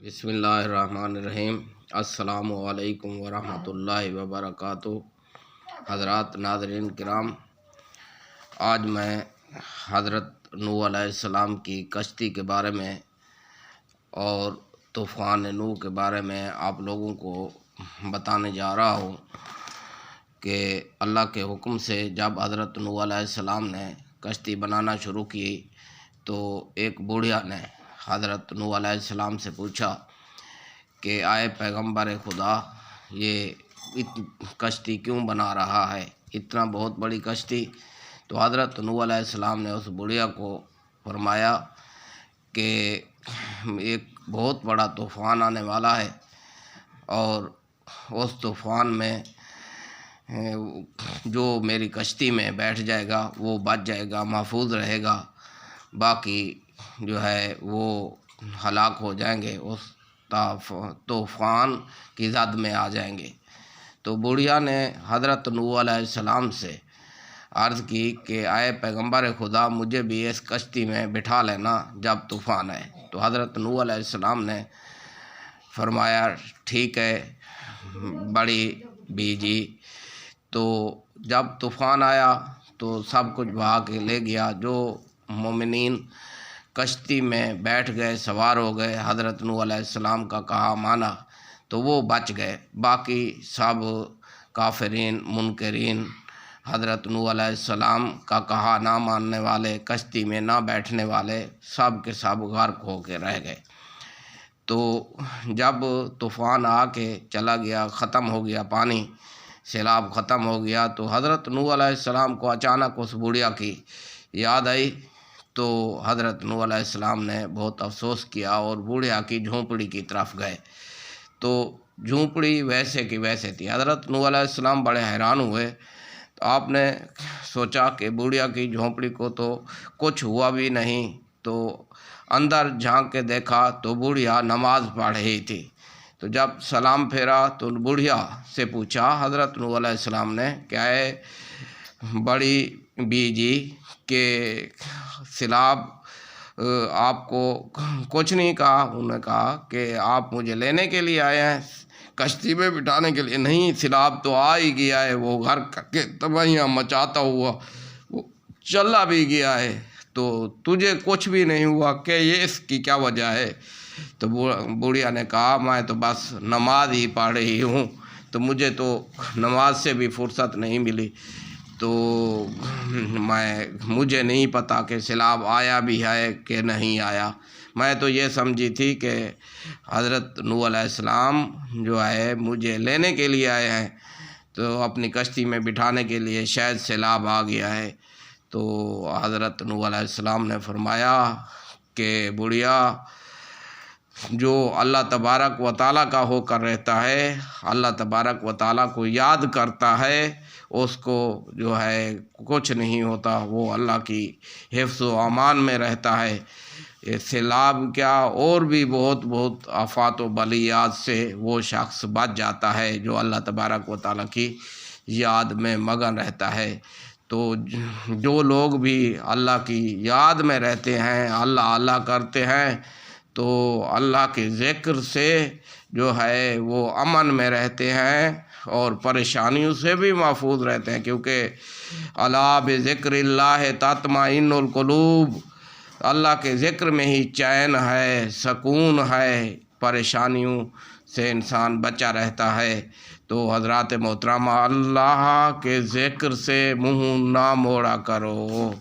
بسم اللہ الرحمن الرحیم۔ السلام علیکم ورحمۃ اللہ وبرکاتہ۔ حضرات ناظرین کرام، آج میں حضرت نوح علیہ السلام کی کشتی کے بارے میں اور طوفان نوح کے بارے میں آپ لوگوں کو بتانے جا رہا ہوں کہ اللہ کے حکم سے جب حضرت نوح علیہ السلام نے کشتی بنانا شروع کی تو ایک بوڑھیا نے حضرت نوح علیہ السلام سے پوچھا کہ آئے پیغمبر خدا، یہ کشتی کیوں بنا رہا ہے، اتنا بہت بڑی کشتی؟ تو حضرت نوح علیہ السلام نے اس بوڑھیا کو فرمایا کہ ایک بہت بڑا طوفان آنے والا ہے، اور اس طوفان میں جو میری کشتی میں بیٹھ جائے گا وہ بچ جائے گا، محفوظ رہے گا، باقی جو ہے وہ ہلاک ہو جائیں گے، اس طوفان کی زد میں آ جائیں گے۔ تو بوڑھیا نے حضرت نوح علیہ السلام سے عرض کی کہ آئے پیغمبر خدا، مجھے بھی اس کشتی میں بٹھا لینا جب طوفان ہے۔ تو حضرت نوح علیہ السلام نے فرمایا ٹھیک ہے بڑی بیجی۔ تو جب طوفان آیا تو سب کچھ بہا کے لے گیا، جو مومنین کشتی میں بیٹھ گئے، سوار ہو گئے، حضرت نوح علیہ السلام کا کہا مانا، تو وہ بچ گئے، باقی سب کافرین منکرین حضرت نوح علیہ السلام کا کہا نہ ماننے والے، کشتی میں نہ بیٹھنے والے، سب کے سب غرق ہو کے رہ گئے۔ تو جب طوفان آ کے چلا گیا، ختم ہو گیا پانی، سیلاب ختم ہو گیا، تو حضرت نوح علیہ السلام کو اچانک اس بوڑھیا کی یاد آئی۔ تو حضرت نوح علیہ السلام نے بہت افسوس کیا اور بوڑھیا کی جھونپڑی کی طرف گئے، تو جھونپڑی ویسے کی ویسے تھی۔ حضرت نوح علیہ السلام بڑے حیران ہوئے، تو آپ نے سوچا کہ بوڑھیا کی جھونپڑی کو تو کچھ ہوا بھی نہیں، تو اندر جھانک کے دیکھا تو بوڑھیا نماز پڑھ رہی تھی۔ تو جب سلام پھیرا تو بوڑھیا سے پوچھا حضرت نوح علیہ السلام نے کہ اے بڑی بیجی کہ سیلاب آپ کو کچھ نہیں کہا؟ انہوں نے کہا کہ آپ مجھے لینے کے لیے آئے ہیں، کشتی میں بٹھانے کے لیے نہیں، سیلاب تو آ ہی گیا ہے، وہ غرق کر کے تباہیاں مچاتا ہوا وہ چلا بھی گیا ہے، تو تجھے کچھ بھی نہیں ہوا کہ یہ اس کی کیا وجہ ہے؟ تو بوڑھیا نے کہا میں تو بس نماز ہی پڑھ رہی ہوں، تو مجھے تو نماز سے بھی فرصت نہیں ملی، تو مجھے نہیں پتا کہ سیلاب آیا بھی ہے کہ نہیں آیا، میں تو یہ سمجھی تھی کہ حضرت نوح علیہ السلام جو ہے مجھے لینے کے لیے آئے ہیں، تو اپنی کشتی میں بٹھانے کے لیے، شاید سیلاب آ گیا ہے۔ تو حضرت نوح علیہ السلام نے فرمایا کہ بوڑھیا، جو اللہ تبارک و تعالیٰ کا ہو کر رہتا ہے، اللہ تبارک و تعالیٰ کو یاد کرتا ہے، اس کو جو ہے کچھ نہیں ہوتا، وہ اللہ کی حفظ و امان میں رہتا ہے۔ سیلاب کیا اور بھی بہت بہت آفات و بلیات سے وہ شخص بچ جاتا ہے جو اللہ تبارک و تعالیٰ کی یاد میں مگن رہتا ہے۔ تو جو لوگ بھی اللہ کی یاد میں رہتے ہیں، اللہ اللہ کرتے ہیں، تو اللہ کے ذکر سے جو ہے وہ امن میں رہتے ہیں اور پریشانیوں سے بھی محفوظ رہتے ہیں، کیونکہ الا بذکر اللہ تطمئن القلوب، اللہ کے ذکر میں ہی چین ہے، سکون ہے، پریشانیوں سے انسان بچا رہتا ہے۔ تو حضرات محترمہ، اللہ کے ذکر سے منہ نہ موڑا کرو۔